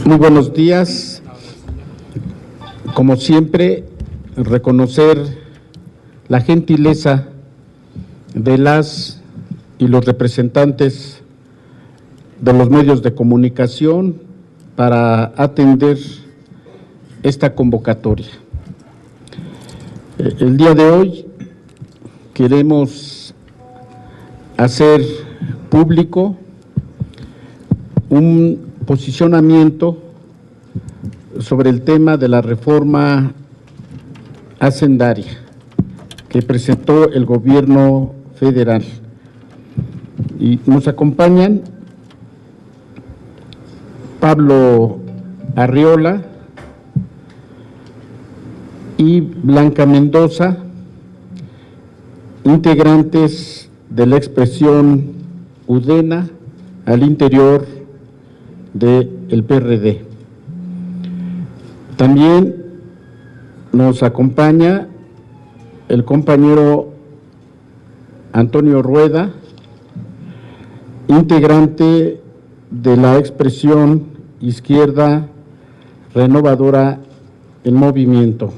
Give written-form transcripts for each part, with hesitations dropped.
Muy buenos días. Como siempre, reconocer la gentileza de las y los representantes de los medios de comunicación para atender esta convocatoria. El día de hoy queremos hacer público un posicionamiento sobre el tema de la reforma hacendaria que presentó el gobierno federal. Y nos acompañan Pablo Arriola y Blanca Mendoza, integrantes de la expresión UDENA al interior del PRD. También nos acompaña el compañero Antonio Rueda, integrante de la expresión Izquierda Renovadora en Movimiento.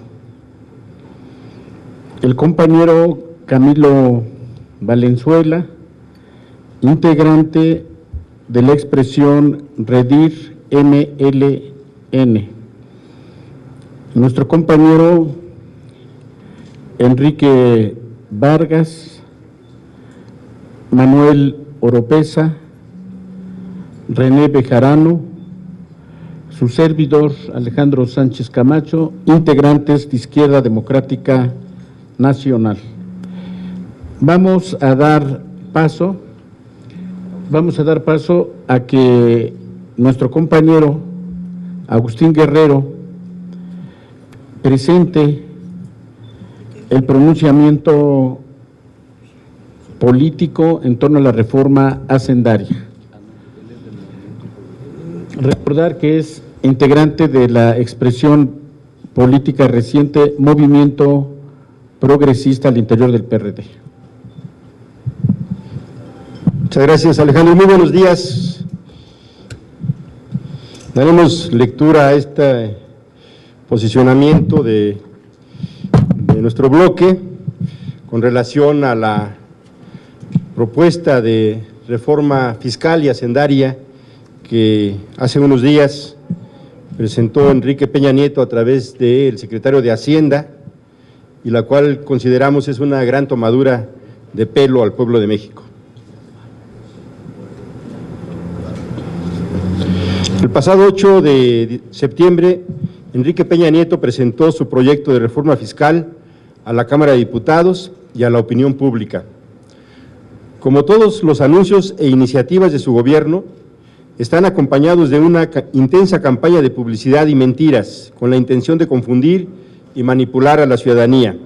El compañero Camilo Valenzuela, integrante de la expresión Redir MLN. Nuestro compañero Enrique Vargas, Manuel Oropesa, René Bejarano, su servidor Alejandro Sánchez Camacho, integrantes de Izquierda Democrática Nacional. Vamos a dar paso a que nuestro compañero Agustín Guerrero presente el pronunciamiento político en torno a la reforma hacendaria. Recordar que es integrante de la expresión política reciente Movimiento Progresista al interior del PRD. Muchas gracias, Alejandro. Muy buenos días. Daremos lectura a este posicionamiento de nuestro bloque con relación a la propuesta de reforma fiscal y hacendaria que hace unos días presentó Enrique Peña Nieto a través del secretario de Hacienda y la cual consideramos es una gran tomadura de pelo al pueblo de México. El pasado 8 de septiembre, Enrique Peña Nieto presentó su proyecto de reforma fiscal a la Cámara de Diputados y a la opinión pública. Como todos los anuncios e iniciativas de su gobierno, están acompañados de una intensa campaña de publicidad y mentiras, con la intención de confundir y manipular a la ciudadanía.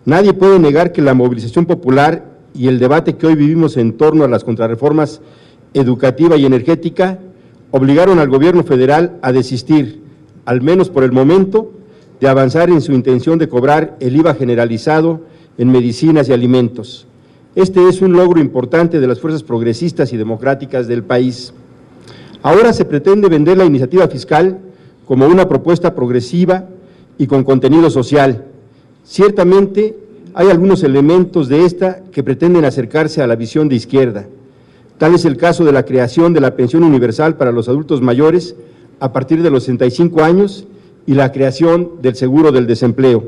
Nadie puede negar que la movilización popular y el debate que hoy vivimos en torno a las contrarreformas educativa y energética obligaron al gobierno federal a desistir, al menos por el momento, de avanzar en su intención de cobrar el IVA generalizado en medicinas y alimentos. Este es un logro importante de las fuerzas progresistas y democráticas del país. Ahora se pretende vender la iniciativa fiscal como una propuesta progresiva y con contenido social. Ciertamente hay algunos elementos de esta que pretenden acercarse a la visión de izquierda. Tal es el caso de la creación de la pensión universal para los adultos mayores a partir de los 65 años y la creación del seguro del desempleo.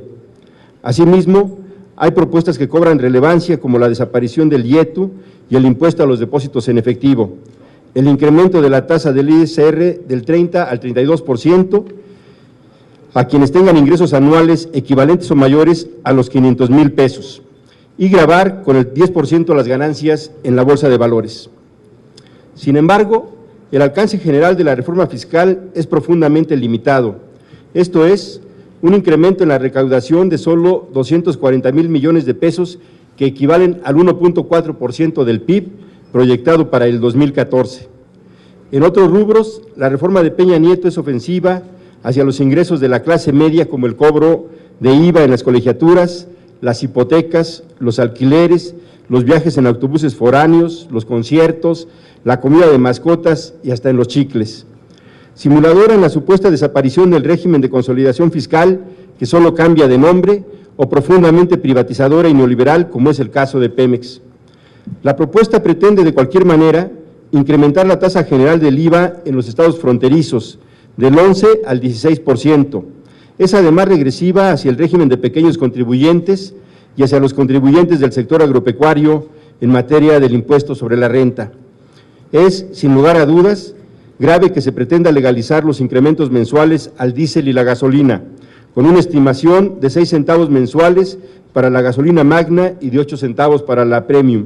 Asimismo, hay propuestas que cobran relevancia como la desaparición del IETU y el impuesto a los depósitos en efectivo, el incremento de la tasa del ISR del 30 al 32% a quienes tengan ingresos anuales equivalentes o mayores a los 500,000 pesos y gravar con el 10% las ganancias en la bolsa de valores. Sin embargo, el alcance general de la reforma fiscal es profundamente limitado. Esto es, un incremento en la recaudación de solo 240,000 millones de pesos que equivalen al 1.4% del PIB proyectado para el 2014. En otros rubros, la reforma de Peña Nieto es ofensiva hacia los ingresos de la clase media como el cobro de IVA en las colegiaturas, las hipotecas, los alquileres, los viajes en autobuses foráneos, los conciertos, la comida de mascotas y hasta en los chicles. simuladora en la supuesta desaparición del régimen de consolidación fiscal, que solo cambia de nombre, o profundamente privatizadora y neoliberal, como es el caso de Pemex. La propuesta pretende, de cualquier manera, incrementar la tasa general del IVA en los estados fronterizos, del 11 al 16%. Es además regresiva hacia el régimen de pequeños contribuyentes y hacia los contribuyentes del sector agropecuario en materia del impuesto sobre la renta. Es, sin lugar a dudas, grave que se pretenda legalizar los incrementos mensuales al diésel y la gasolina, con una estimación de 6 centavos mensuales para la gasolina magna y de 8 centavos para la premium.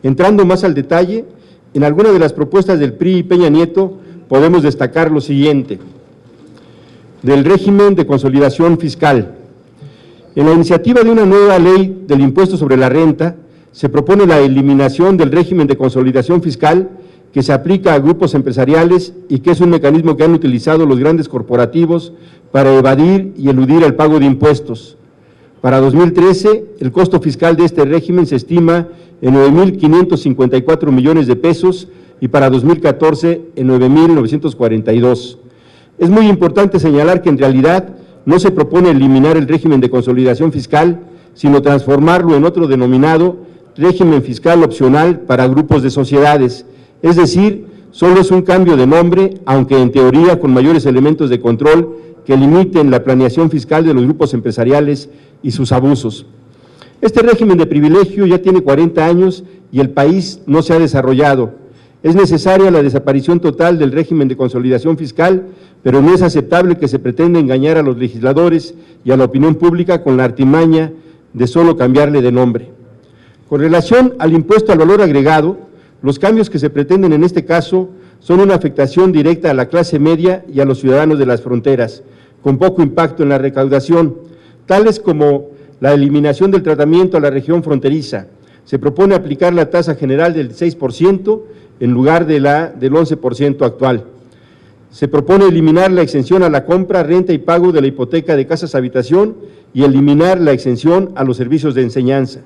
Entrando más al detalle, en alguna de las propuestas del PRI y Peña Nieto podemos destacar lo siguiente: del régimen de consolidación fiscal. En la iniciativa de una nueva ley del impuesto sobre la renta, se propone la eliminación del régimen de consolidación fiscal que se aplica a grupos empresariales y que es un mecanismo que han utilizado los grandes corporativos para evadir y eludir el pago de impuestos. Para 2013, el costo fiscal de este régimen se estima en 9.554 millones de pesos y para 2014 en 9.942. Es muy importante señalar que en realidad no se propone eliminar el régimen de consolidación fiscal, sino transformarlo en otro denominado régimen fiscal opcional para grupos de sociedades. Es decir, solo es un cambio de nombre, aunque en teoría con mayores elementos de control que limiten la planeación fiscal de los grupos empresariales y sus abusos. Este régimen de privilegio ya tiene 40 años y el país no se ha desarrollado. Es necesaria la desaparición total del régimen de consolidación fiscal, pero no es aceptable que se pretenda engañar a los legisladores y a la opinión pública con la artimaña de solo cambiarle de nombre. Con relación al impuesto al valor agregado, los cambios que se pretenden en este caso son una afectación directa a la clase media y a los ciudadanos de las fronteras, con poco impacto en la recaudación, tales como la eliminación del tratamiento a la región fronteriza. Se propone aplicar la tasa general del 6% en lugar de del 11% actual. Se propone eliminar la exención a la compra, renta y pago de la hipoteca de casas habitación y eliminar la exención a los servicios de enseñanza.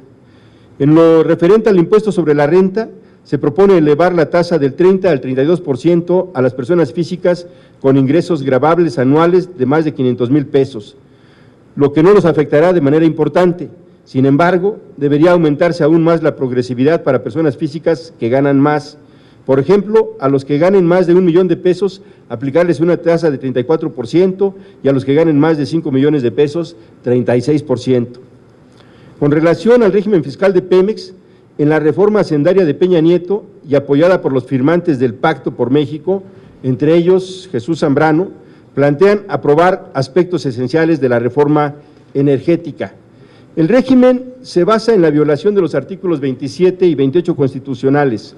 En lo referente al impuesto sobre la renta, se propone elevar la tasa del 30 al 32% a las personas físicas con ingresos gravables anuales de más de 500,000 pesos, lo que no nos afectará de manera importante. Sin embargo, debería aumentarse aún más la progresividad para personas físicas que ganan más. Por ejemplo, a los que ganen más de 1 millón de pesos, aplicarles una tasa de 34% y a los que ganen más de 5 millones de pesos, 36%. Con relación al régimen fiscal de Pemex, en la reforma hacendaria de Peña Nieto y apoyada por los firmantes del Pacto por México, entre ellos Jesús Zambrano, plantean aprobar aspectos esenciales de la reforma energética. El régimen se basa en la violación de los artículos 27 y 28 constitucionales,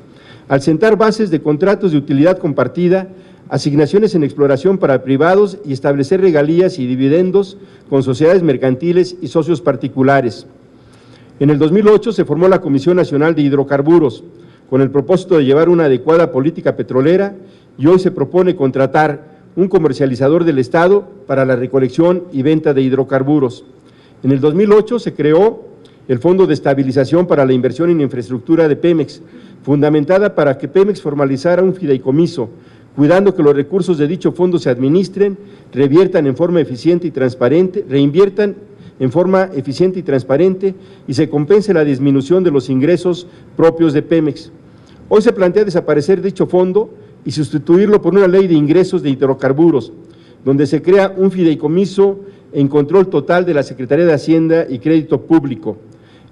al sentar bases de contratos de utilidad compartida, asignaciones en exploración para privados y establecer regalías y dividendos con sociedades mercantiles y socios particulares. En el 2008 se formó la Comisión Nacional de Hidrocarburos, con el propósito de llevar una adecuada política petrolera, y hoy se propone contratar un comercializador del Estado para la recolección y venta de hidrocarburos. En el 2008 se creó el Fondo de Estabilización para la Inversión en Infraestructura de Pemex, fundamentada para que Pemex formalizara un fideicomiso, cuidando que los recursos de dicho fondo se administren, reinviertan en forma eficiente y transparente y se compense la disminución de los ingresos propios de Pemex. Hoy se plantea desaparecer dicho fondo y sustituirlo por una ley de ingresos de hidrocarburos, donde se crea un fideicomiso en control total de la Secretaría de Hacienda y Crédito Público.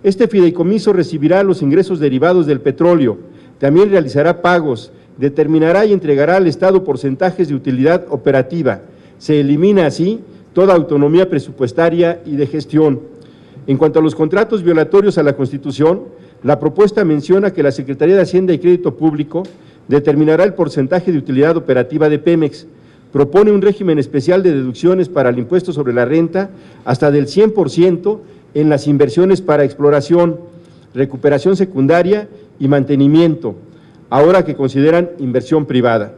Este fideicomiso recibirá los ingresos derivados del petróleo, también realizará pagos, determinará y entregará al Estado porcentajes de utilidad operativa. Se elimina así toda autonomía presupuestaria y de gestión. En cuanto a los contratos violatorios a la Constitución, la propuesta menciona que la Secretaría de Hacienda y Crédito Público determinará el porcentaje de utilidad operativa de Pemex, propone un régimen especial de deducciones para el impuesto sobre la renta hasta del 100% en las inversiones para exploración, recuperación secundaria y mantenimiento, ahora que consideran inversión privada.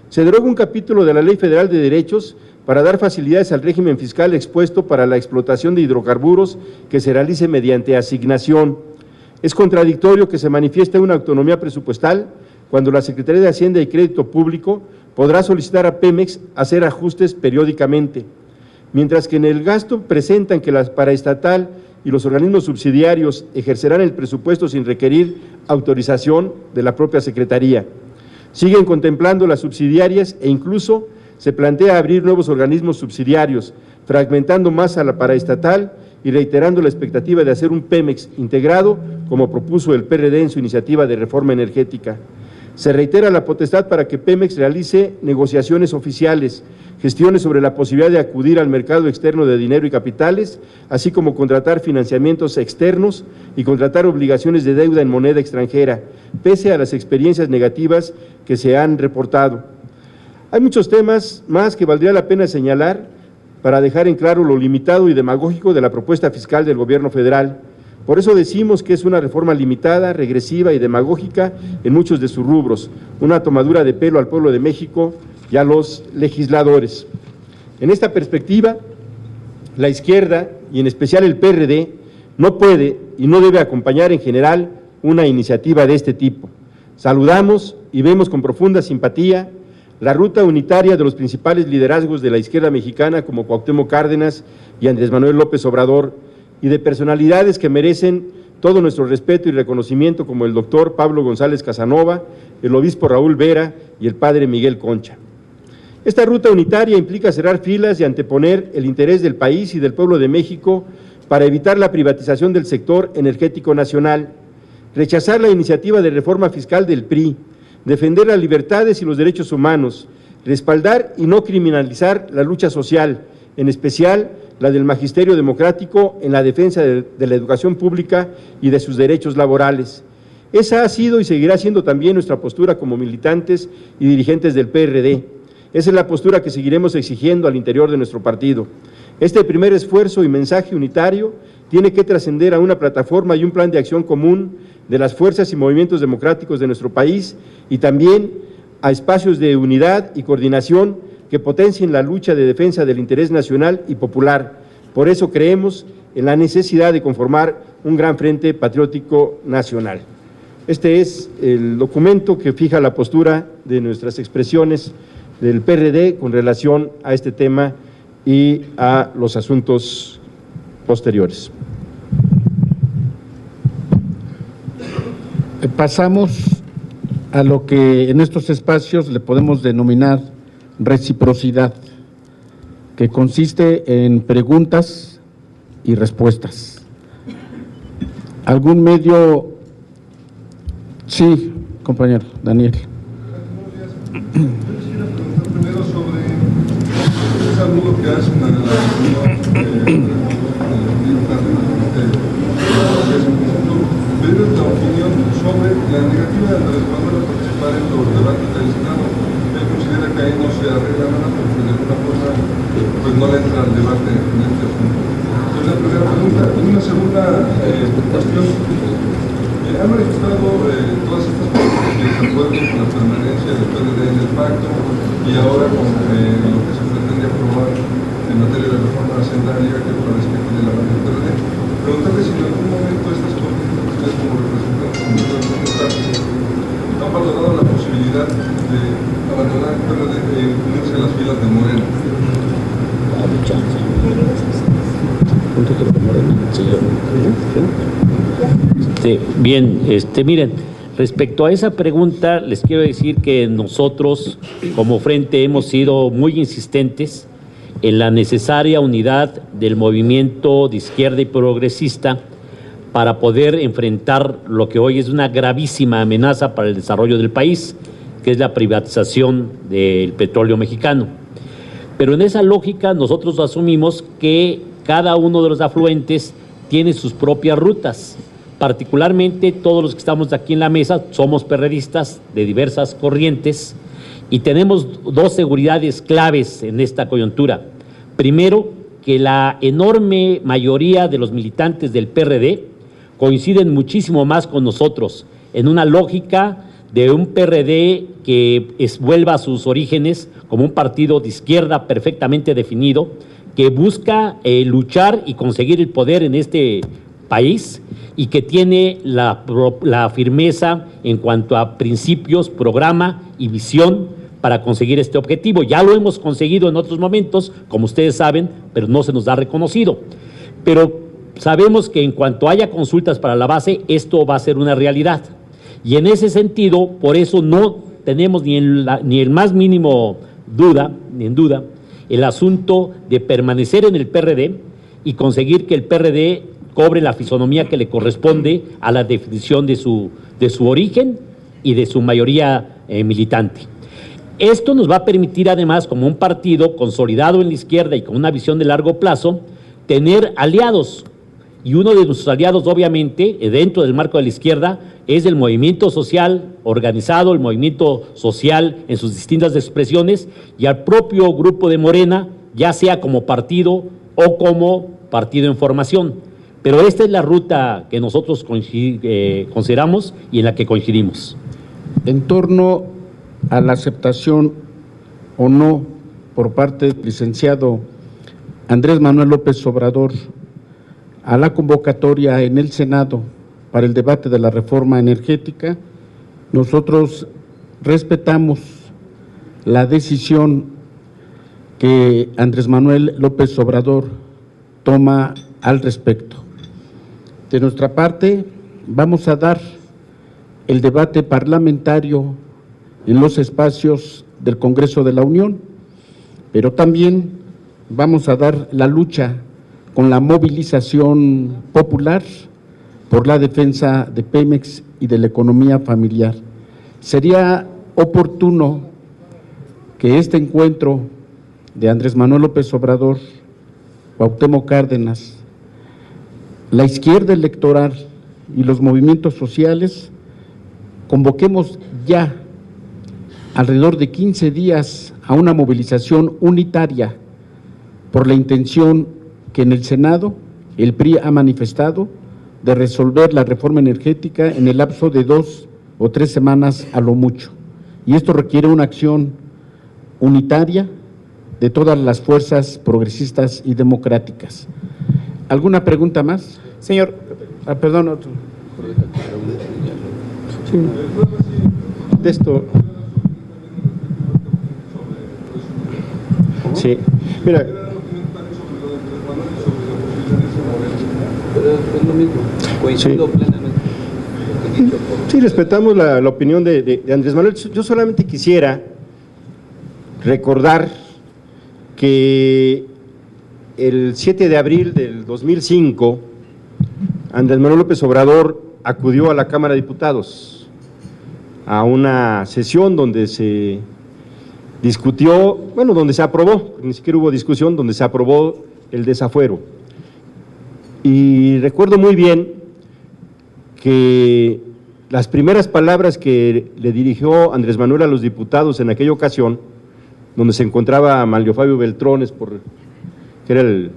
Se deroga un capítulo de la Ley Federal de Derechos para dar facilidades al régimen fiscal expuesto para la explotación de hidrocarburos que se realice mediante asignación. Es contradictorio que se manifieste una autonomía presupuestal cuando la Secretaría de Hacienda y Crédito Público podrá solicitar a Pemex hacer ajustes periódicamente, mientras que en el gasto presentan que la paraestatal y los organismos subsidiarios ejercerán el presupuesto sin requerir autorización de la propia Secretaría. Siguen contemplando las subsidiarias e incluso se plantea abrir nuevos organismos subsidiarios, fragmentando más a la paraestatal y reiterando la expectativa de hacer un Pemex integrado, como propuso el PRD en su iniciativa de reforma energética. Se reitera la potestad para que Pemex realice negociaciones oficiales, gestiones sobre la posibilidad de acudir al mercado externo de dinero y capitales, así como contratar financiamientos externos y contratar obligaciones de deuda en moneda extranjera, pese a las experiencias negativas que se han reportado. Hay muchos temas más que valdría la pena señalar para dejar en claro lo limitado y demagógico de la propuesta fiscal del gobierno federal. Por eso decimos que es una reforma limitada, regresiva y demagógica en muchos de sus rubros, una tomadura de pelo al pueblo de México y a los legisladores. En esta perspectiva, la izquierda, y en especial el PRD, no puede y no debe acompañar en general una iniciativa de este tipo. Saludamos y vemos con profunda simpatía la ruta unitaria de los principales liderazgos de la izquierda mexicana como Cuauhtémoc Cárdenas y Andrés Manuel López Obrador, y de personalidades que merecen todo nuestro respeto y reconocimiento como el doctor Pablo González Casanova, el obispo Raúl Vera y el padre Miguel Concha. Esta ruta unitaria implica cerrar filas y anteponer el interés del país y del pueblo de México para evitar la privatización del sector energético nacional, rechazar la iniciativa de reforma fiscal del PRI, defender las libertades y los derechos humanos, respaldar y no criminalizar la lucha social, en especial la del magisterio democrático en la defensa de la educación pública y de sus derechos laborales. Esa ha sido y seguirá siendo también nuestra postura como militantes y dirigentes del PRD. Esa es la postura que seguiremos exigiendo al interior de nuestro partido. Este primer esfuerzo y mensaje unitario tiene que trascender a una plataforma y un plan de acción común de las fuerzas y movimientos democráticos de nuestro país y también a espacios de unidad y coordinación que potencien la lucha de defensa del interés nacional y popular. Por eso creemos en la necesidad de conformar un gran frente patriótico nacional. Este es el documento que fija la postura de nuestras expresiones del PRD con relación a este tema y a los asuntos posteriores. Pasamos a lo que en estos espacios le podemos denominar reciprocidad, que consiste en preguntas y respuestas. ¿Algún medio? Sí, compañero Daniel. Primero sobre ese saludo que hacen a pedir la opinión sobre la negativa de Andrés Manuel a participar en los debates del Senado. Él considera que ahí no se arregla nada porque de alguna forma pues no le entra al debate en este asunto. Entonces la primera pregunta. Y una segunda cuestión. Han registrado todas estas cosas de desacuerdo con la permanencia del PRD en el pacto y ahora con lo que se pretende aprobar en materia de reforma hacendaria que parece que tiene la mano del PRD. Preguntarle si en algún momento estas cosas, ustedes como representantes han valorado la posibilidad de abandonar el PRD e unirse a las filas de Morena. Bien, miren, respecto a esa pregunta, les quiero decir que nosotros, como frente, hemos sido muy insistentes en la necesaria unidad del movimiento de izquierda y progresista para poder enfrentar lo que hoy es una gravísima amenaza para el desarrollo del país, que es la privatización del petróleo mexicano. Pero en esa lógica nosotros asumimos que cada uno de los afluentes tiene sus propias rutas. Particularmente todos los que estamos aquí en la mesa somos perredistas de diversas corrientes y tenemos dos seguridades claves en esta coyuntura. Primero, que la enorme mayoría de los militantes del PRD coinciden muchísimo más con nosotros en una lógica de un PRD que vuelva a sus orígenes como un partido de izquierda perfectamente definido, que busca luchar y conseguir el poder en este país y que tiene la firmeza en cuanto a principios, programa y visión para conseguir este objetivo. Ya lo hemos conseguido en otros momentos, como ustedes saben, pero no se nos da reconocido. Pero sabemos que en cuanto haya consultas para la base, esto va a ser una realidad. Y en ese sentido, por eso no tenemos ni el más mínimo duda, el asunto de permanecer en el PRD y conseguir que el PRD cobre la fisonomía que le corresponde a la definición de su origen y de su mayoría militante. Esto nos va a permitir además, como un partido consolidado en la izquierda y con una visión de largo plazo, tener aliados. Y uno de nuestros aliados, obviamente, dentro del marco de la izquierda, es el movimiento social organizado, el movimiento social en sus distintas expresiones, y al propio grupo de Morena, ya sea como partido o como partido en formación. Pero esta es la ruta que nosotros consideramos y en la que coincidimos. En torno a la aceptación o no por parte del licenciado Andrés Manuel López Obrador a la convocatoria en el Senado para el debate de la reforma energética, nosotros respetamos la decisión que Andrés Manuel López Obrador toma al respecto. De nuestra parte, vamos a dar el debate parlamentario en los espacios del Congreso de la Unión, pero también vamos a dar la lucha con la movilización popular por la defensa de Pemex y de la economía familiar. Sería oportuno que este encuentro de Andrés Manuel López Obrador, Cuauhtémoc Cárdenas, la izquierda electoral y los movimientos sociales convoquemos ya alrededor de 15 días a una movilización unitaria por la intención que en el Senado el PRI ha manifestado de resolver la reforma energética en el lapso de 2 o 3 semanas a lo mucho. Y esto requiere una acción unitaria de todas las fuerzas progresistas y democráticas. ¿Alguna pregunta más? Señor. Perdón, otro. Sí. De esto. Sí. Mira. Pero es lo mismo, coincido plenamente. Sí, respetamos la opinión de Andrés Manuel. Yo solamente quisiera recordar que el 7 de abril del 2005, Andrés Manuel López Obrador acudió a la Cámara de Diputados a una sesión donde se discutió, bueno, donde se aprobó, ni siquiera hubo discusión, donde se aprobó el desafuero. Y recuerdo muy bien que las primeras palabras que le dirigió Andrés Manuel a los diputados en aquella ocasión, donde se encontraba Manlio Fabio Beltrones, que era el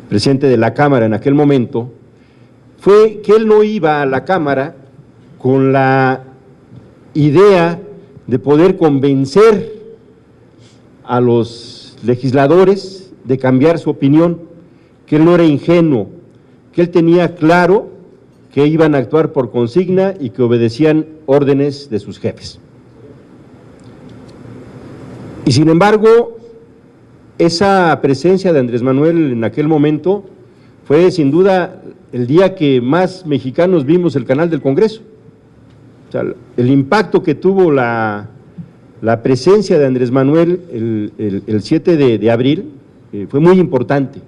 presidente de la Cámara en aquel momento, fue que él no iba a la Cámara con la idea de poder convencer a los legisladores de cambiar su opinión, que él no era ingenuo, que él tenía claro que iban a actuar por consigna y que obedecían órdenes de sus jefes. Y sin embargo, esa presencia de Andrés Manuel en aquel momento fue sin duda el día que más mexicanos vimos el canal del Congreso. O sea, el impacto que tuvo la presencia de Andrés Manuel el 7 de abril fue muy importante,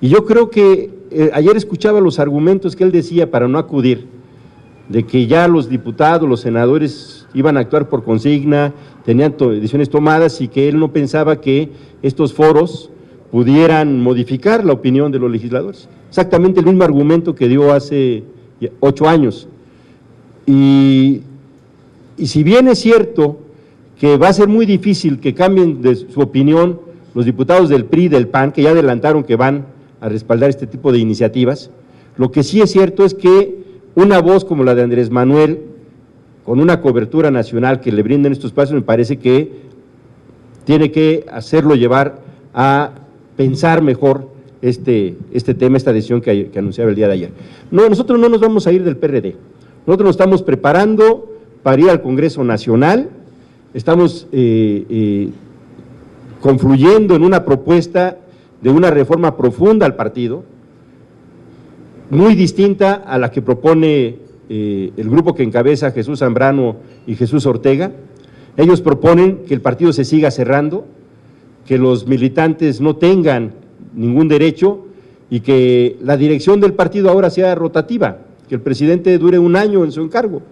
Y yo creo que ayer escuchaba los argumentos que él decía para no acudir, de que ya los diputados, los senadores iban a actuar por consigna, tenían decisiones tomadas y que él no pensaba que estos foros pudieran modificar la opinión de los legisladores. Exactamente el mismo argumento que dio hace 8 años. Y si bien es cierto que va a ser muy difícil que cambien de su opinión los diputados del PRI y del PAN, que ya adelantaron que van a respaldar este tipo de iniciativas, lo que sí es cierto es que una voz como la de Andrés Manuel, con una cobertura nacional que le brinden estos espacios, me parece que tiene que hacerlo llevar a pensar mejor este tema, esta decisión que anunciaba el día de ayer. No, nosotros no nos vamos a ir del PRD, nosotros nos estamos preparando para ir al Congreso Nacional estamos confluyendo en una propuesta de una reforma profunda al partido, muy distinta a la que propone el grupo que encabeza Jesús Zambrano y Jesús Ortega. Ellos proponen que el partido se siga cerrando, que los militantes no tengan ningún derecho y que la dirección del partido ahora sea rotativa, que el presidente dure 1 año en su encargo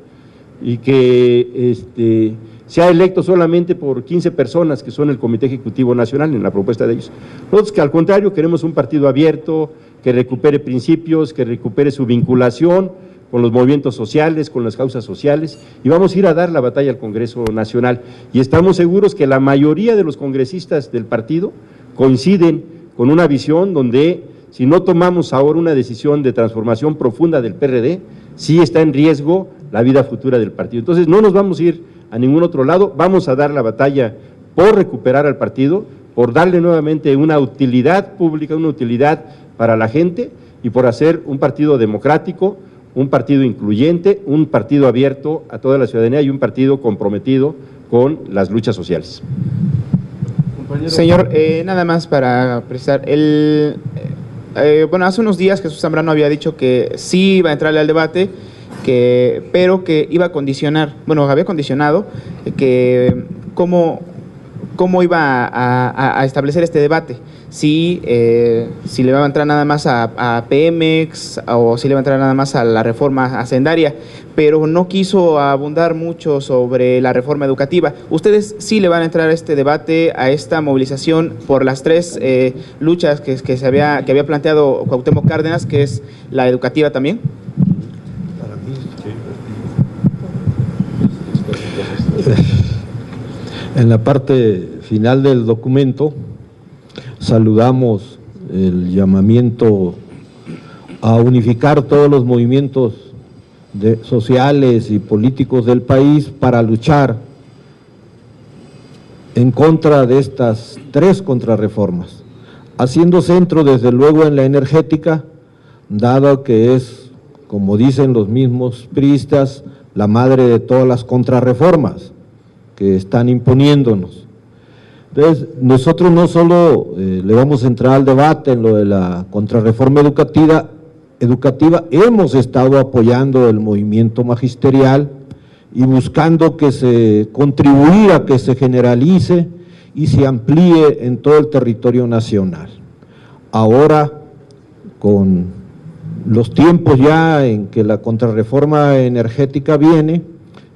y que sea electo solamente por 15 personas que son el Comité Ejecutivo Nacional en la propuesta de ellos. Nosotros, que al contrario, queremos un partido abierto, que recupere principios, que recupere su vinculación con los movimientos sociales, con las causas sociales, y vamos a ir a dar la batalla al Congreso Nacional. Y estamos seguros que la mayoría de los congresistas del partido coinciden con una visión donde, si no tomamos ahora una decisión de transformación profunda del PRD, sí está en riesgo la vida futura del partido. Entonces, no nos vamos a ir a ningún otro lado, vamos a dar la batalla por recuperar al partido, por darle nuevamente una utilidad pública, una utilidad para la gente y por hacer un partido democrático, un partido incluyente, un partido abierto a toda la ciudadanía y un partido comprometido con las luchas sociales. Señor, nada más para precisar, bueno, hace unos días Jesús Zambrano había dicho que sí iba a entrarle al debate, pero que iba a condicionar, bueno, había condicionado que cómo iba a establecer este debate, si le va a entrar nada más a Pemex o si le va a entrar nada más a la reforma hacendaria, pero no quiso abundar mucho sobre la reforma educativa. ¿Ustedes sí le van a entrar a este debate, a esta movilización por las 3 luchas que había planteado Cuauhtémoc Cárdenas, que es la educativa también? En la parte final del documento saludamos el llamamiento a unificar todos los movimientos sociales y políticos del país para luchar en contra de estas 3 contrarreformas, haciendo centro desde luego en la energética, dado que es, como dicen los mismos priistas, la madre de todas las contrarreformas que están imponiéndonos. Entonces, nosotros no solo le vamos a entrar al debate en lo de la contrarreforma educativa, hemos estado apoyando el movimiento magisterial y buscando que se contribuir a que se generalice y se amplíe en todo el territorio nacional. Ahora, con los tiempos ya en que la contrarreforma energética viene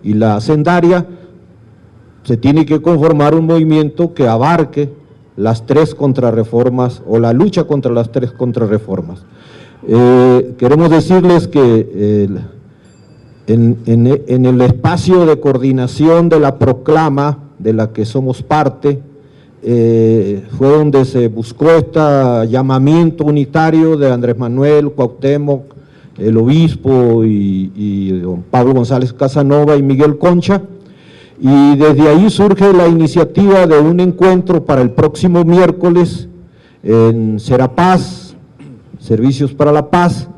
y la hacendaria, se tiene que conformar un movimiento que abarque las 3 contrarreformas o la lucha contra las 3 contrarreformas. Queremos decirles que en el espacio de coordinación de la proclama de la que somos parte, fue donde se buscó este llamamiento unitario de Andrés Manuel, Cuauhtémoc, el obispo y don Pablo González Casanova y Miguel Concha, y desde ahí surge la iniciativa de un encuentro para el próximo miércoles en Serapaz, Servicios para la Paz,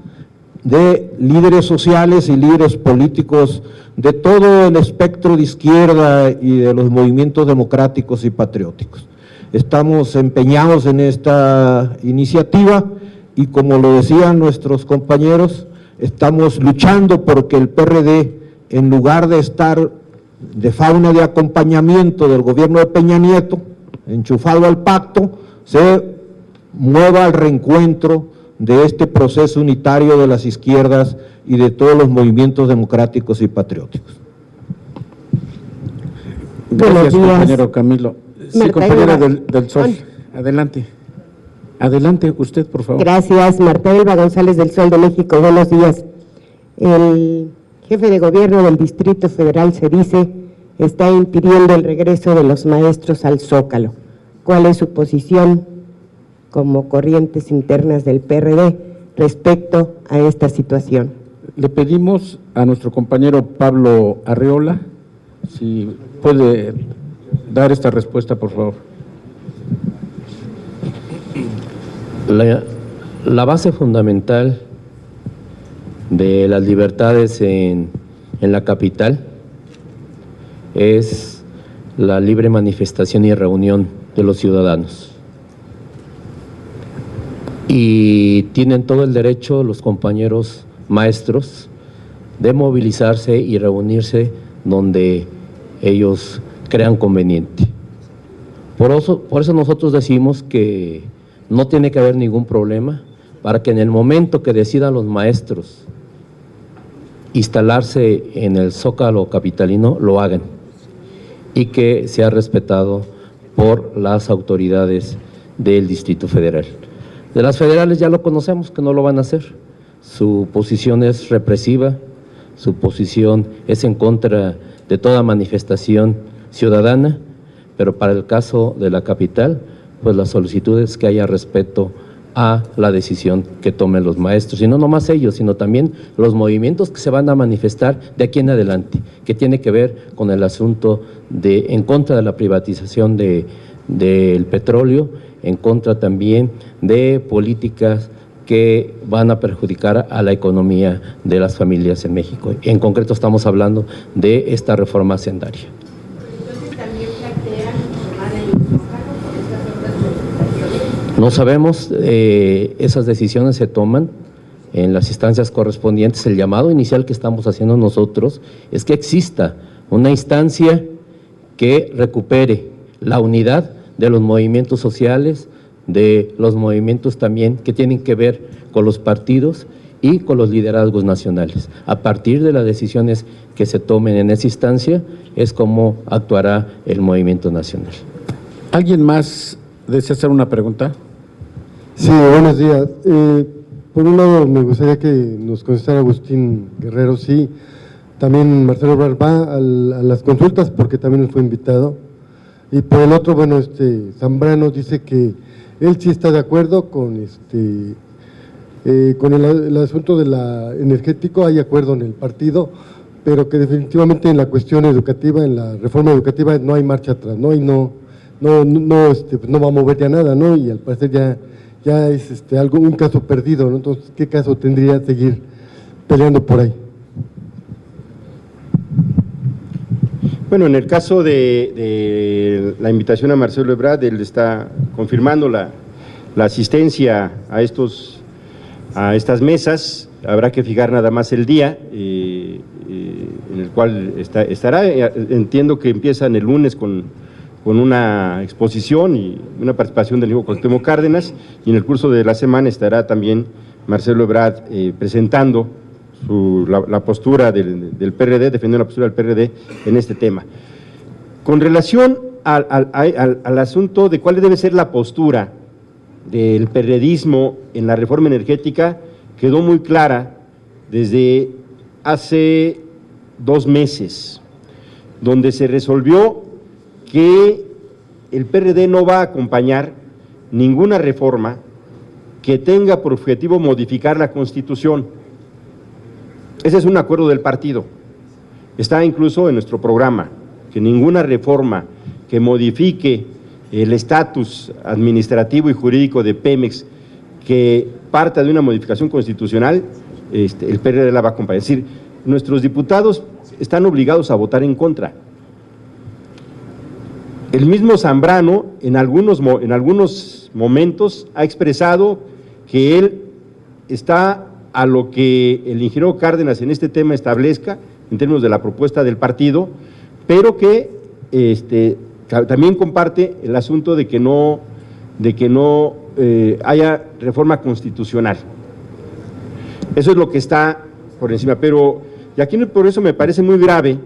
de líderes sociales y líderes políticos de todo el espectro de izquierda y de los movimientos democráticos y patrióticos. Estamos empeñados en esta iniciativa y, como lo decían nuestros compañeros, estamos luchando porque el PRD, en lugar de estar de fauna de acompañamiento del gobierno de Peña Nieto, enchufado al pacto, se mueva al reencuentro de este proceso unitario de las izquierdas y de todos los movimientos democráticos y patrióticos. Gracias, compañero Camilo. Sí, compañera del Sol, adelante. Adelante usted, por favor. Gracias, Marta Elba González del Sol de México, buenos días. El jefe de gobierno del Distrito Federal, se dice, está impidiendo el regreso de los maestros al Zócalo. ¿Cuál es su posición como corrientes internas del PRD respecto a esta situación? Le pedimos a nuestro compañero Pablo Arreola si puede dar esta respuesta, por favor. La base fundamental de las libertades en la capital es la libre manifestación y reunión de los ciudadanos. Y tienen todo el derecho los compañeros maestros de movilizarse y reunirse donde ellos crean conveniente. Por eso nosotros decimos que no tiene que haber ningún problema para que en el momento que decidan los maestros instalarse en el Zócalo capitalino, lo hagan y que sea respetado por las autoridades del Distrito Federal. De las federales ya lo conocemos que no lo van a hacer, su posición es represiva, su posición es en contra de toda manifestación ciudadana, pero para el caso de la capital, pues la solicitud es que haya respeto a la decisión que tomen los maestros, y no nomás ellos, sino también los movimientos que se van a manifestar de aquí en adelante, que tiene que ver con el asunto de en contra de la privatización del petróleo, en contra también de políticas que van a perjudicar a la economía de las familias en México. En concreto estamos hablando de esta reforma hacendaria. No sabemos, esas decisiones se toman en las instancias correspondientes. El llamado inicial que estamos haciendo nosotros es que exista una instancia que recupere la unidad de los movimientos sociales, de los movimientos también que tienen que ver con los partidos y con los liderazgos nacionales. A partir de las decisiones que se tomen en esa instancia es como actuará el movimiento nacional. ¿Alguien más desea hacer una pregunta? Sí, buenos días. Por un lado, me gustaría que nos contestara Agustín Guerrero, sí, también Marcelo Ebrard va a las consultas porque también fue invitado. Y por el otro, bueno, Zambrano dice que él sí está de acuerdo con el asunto de la energético, hay acuerdo en el partido, pero que definitivamente en la cuestión educativa, en la reforma educativa, no hay marcha atrás, ¿no? Y no va a mover ya nada, ¿no? Y al parecer ya es un caso perdido, ¿no? Entonces, ¿qué caso tendría seguir peleando por ahí? Bueno, en el caso de la invitación a Marcelo Ebrard, él está confirmando la asistencia a estas mesas. Habrá que fijar nada más el día en el cual estará. Entiendo que empiezan el lunes con una exposición y una participación del amigo Cuauhtémoc Cárdenas, y en el curso de la semana estará también Marcelo Ebrard presentando la postura del PRD, defendiendo la postura del PRD en este tema. Con relación al asunto de cuál debe ser la postura del perredismo en la reforma energética, quedó muy clara desde hace 2 meses, donde se resolvió que el PRD no va a acompañar ninguna reforma que tenga por objetivo modificar la Constitución. Ese es un acuerdo del partido. Está incluso en nuestro programa, que ninguna reforma que modifique el estatus administrativo y jurídico de Pemex, que parta de una modificación constitucional, el PRD la va a acompañar. Es decir, nuestros diputados están obligados a votar en contra. El mismo Zambrano en algunos momentos ha expresado que él está a lo que el ingeniero Cárdenas en este tema establezca en términos de la propuesta del partido, pero que también comparte el asunto de que no haya reforma constitucional. Eso es lo que está por encima, pero y aquí por eso me parece muy grave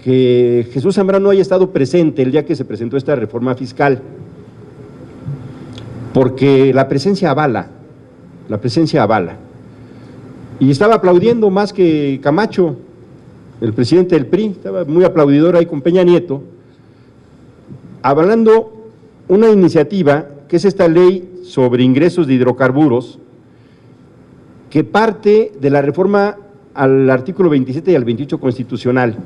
que Jesús Zambrano haya estado presente el día que se presentó esta reforma fiscal, porque la presencia avala, y estaba aplaudiendo más que Camacho, el presidente del PRI, estaba muy aplaudidor ahí con Peña Nieto, avalando una iniciativa que es esta ley sobre ingresos de hidrocarburos, que parte de la reforma al artículo 27 y al 28 constitucional.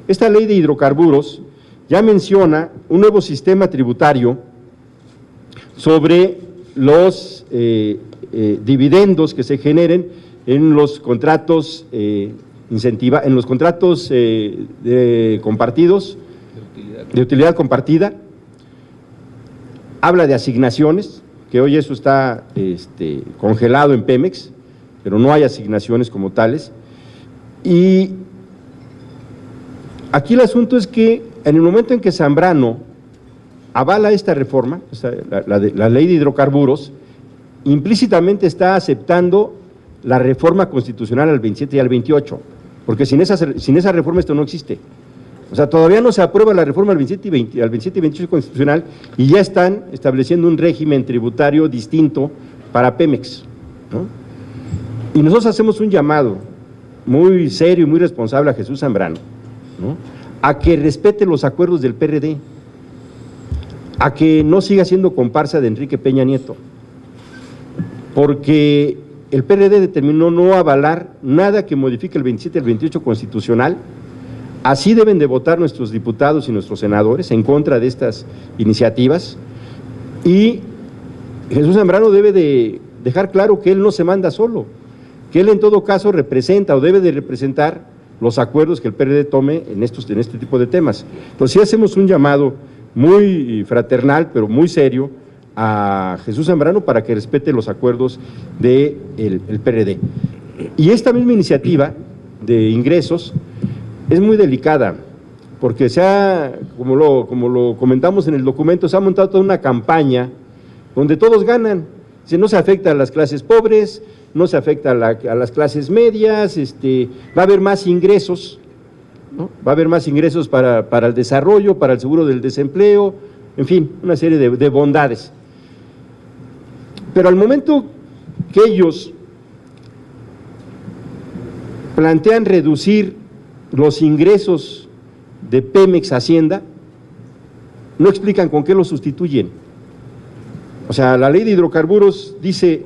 Esta ley de hidrocarburos ya menciona un nuevo sistema tributario sobre los dividendos que se generen en los contratos compartidos de utilidad compartida, habla de asignaciones, que hoy eso está congelado en Pemex, pero no hay asignaciones como tales, y aquí el asunto es que en el momento en que Zambrano avala esta reforma, o sea, la ley de hidrocarburos, implícitamente está aceptando la reforma constitucional al 27 y al 28, porque sin esa reforma esto no existe. O sea, todavía no se aprueba la reforma al 27 y 28 constitucional y ya están estableciendo un régimen tributario distinto para Pemex, ¿no? Y nosotros hacemos un llamado muy serio y muy responsable a Jesús Zambrano, ¿no?, a que respete los acuerdos del PRD, a que no siga siendo comparsa de Enrique Peña Nieto, porque el PRD determinó no avalar nada que modifique el 27 y el 28 constitucional. Así deben de votar nuestros diputados y nuestros senadores en contra de estas iniciativas, y Jesús Zambrano debe de dejar claro que él no se manda solo, que él en todo caso representa o debe de representar los acuerdos que el PRD tome en este tipo de temas. Entonces sí hacemos un llamado muy fraternal, pero muy serio, a Jesús Zambrano para que respete los acuerdos del PRD. Y esta misma iniciativa de ingresos es muy delicada, porque como lo comentamos en el documento, se ha montado toda una campaña donde todos ganan. No se afecta a las clases pobres, no se afecta a las clases medias, va a haber más ingresos, ¿no? Va a haber más ingresos para el desarrollo, para el seguro del desempleo, en fin, una serie de bondades. Pero al momento que ellos plantean reducir los ingresos de Pemex Hacienda, no explican con qué los sustituyen. O sea, la ley de hidrocarburos dice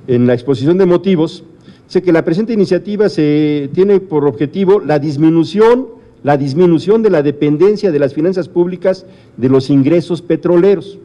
en la exposición de motivos, dice que la presente iniciativa se tiene por objetivo la disminución de la dependencia de las finanzas públicas de los ingresos petroleros,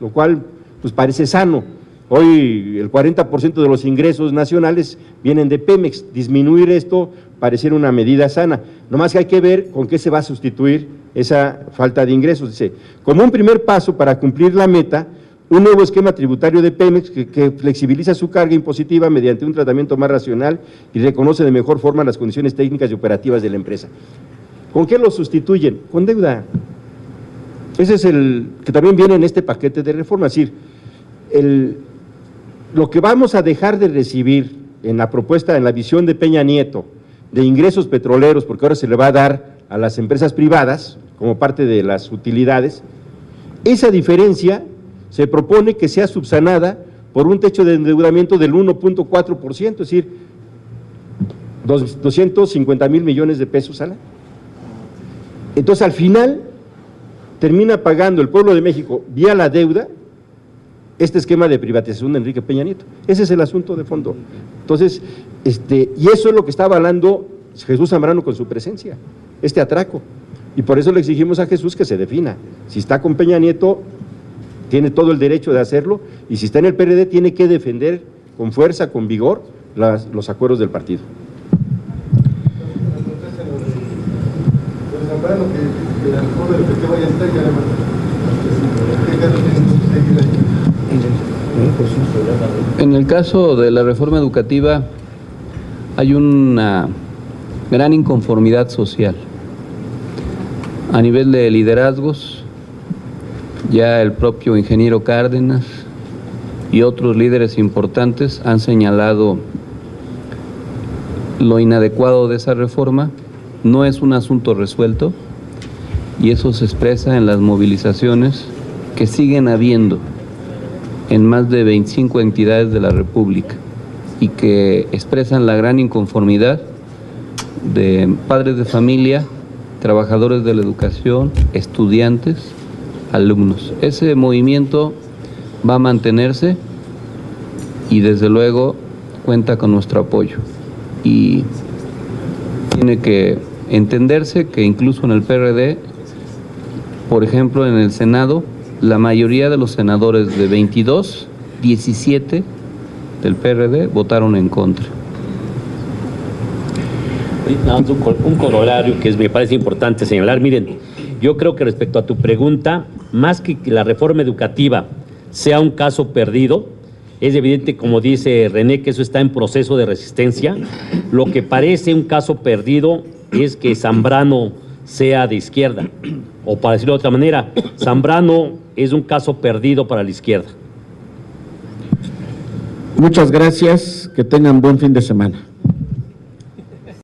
lo cual pues parece sano. Hoy el 40% de los ingresos nacionales vienen de Pemex. Disminuir esto pareciera una medida sana, nomás que hay que ver con qué se va a sustituir esa falta de ingresos. Dice, como un primer paso para cumplir la meta, un nuevo esquema tributario de Pemex que flexibiliza su carga impositiva mediante un tratamiento más racional y reconoce de mejor forma las condiciones técnicas y operativas de la empresa. ¿Con qué lo sustituyen? Con deuda. Ese es el que también viene en este paquete de reforma, es decir, lo que vamos a dejar de recibir en la propuesta, en la visión de Peña Nieto, de ingresos petroleros, porque ahora se le va a dar a las empresas privadas como parte de las utilidades, esa diferencia se propone que sea subsanada por un techo de endeudamiento del 1.4%, es decir, 250,000 millones de pesos al año. Entonces, al final, termina pagando el pueblo de México vía la deuda este esquema de privatización de Enrique Peña Nieto. Ese es el asunto de fondo. Entonces, y eso es lo que está avalando Jesús Zambrano con su presencia, este atraco. Y por eso le exigimos a Jesús que se defina. Si está con Peña Nieto, tiene todo el derecho de hacerlo, y si está en el PRD, tiene que defender con fuerza, con vigor, los acuerdos del partido. En el caso de la reforma educativa hay una gran inconformidad social a nivel de liderazgos. Ya el propio ingeniero Cárdenas y otros líderes importantes han señalado lo inadecuado de esa reforma. No es un asunto resuelto, y eso se expresa en las movilizaciones que siguen habiendo en más de 25 entidades de la República y que expresan la gran inconformidad de padres de familia, trabajadores de la educación, estudiantes, alumnos. Ese movimiento va a mantenerse y desde luego cuenta con nuestro apoyo, y tiene que entenderse que incluso en el PRD, por ejemplo en el Senado, la mayoría de los senadores de 22, 17 del PRD votaron en contra. Un corolario que me parece importante señalar. Miren, Yo creo que respecto a tu pregunta, más que la reforma educativa sea un caso perdido, es evidente, como dice René, que eso está en proceso de resistencia. Lo que parece un caso perdido es que Zambrano sea de izquierda, o para decirlo de otra manera, Zambrano es un caso perdido para la izquierda. Muchas gracias, que tengan buen fin de semana.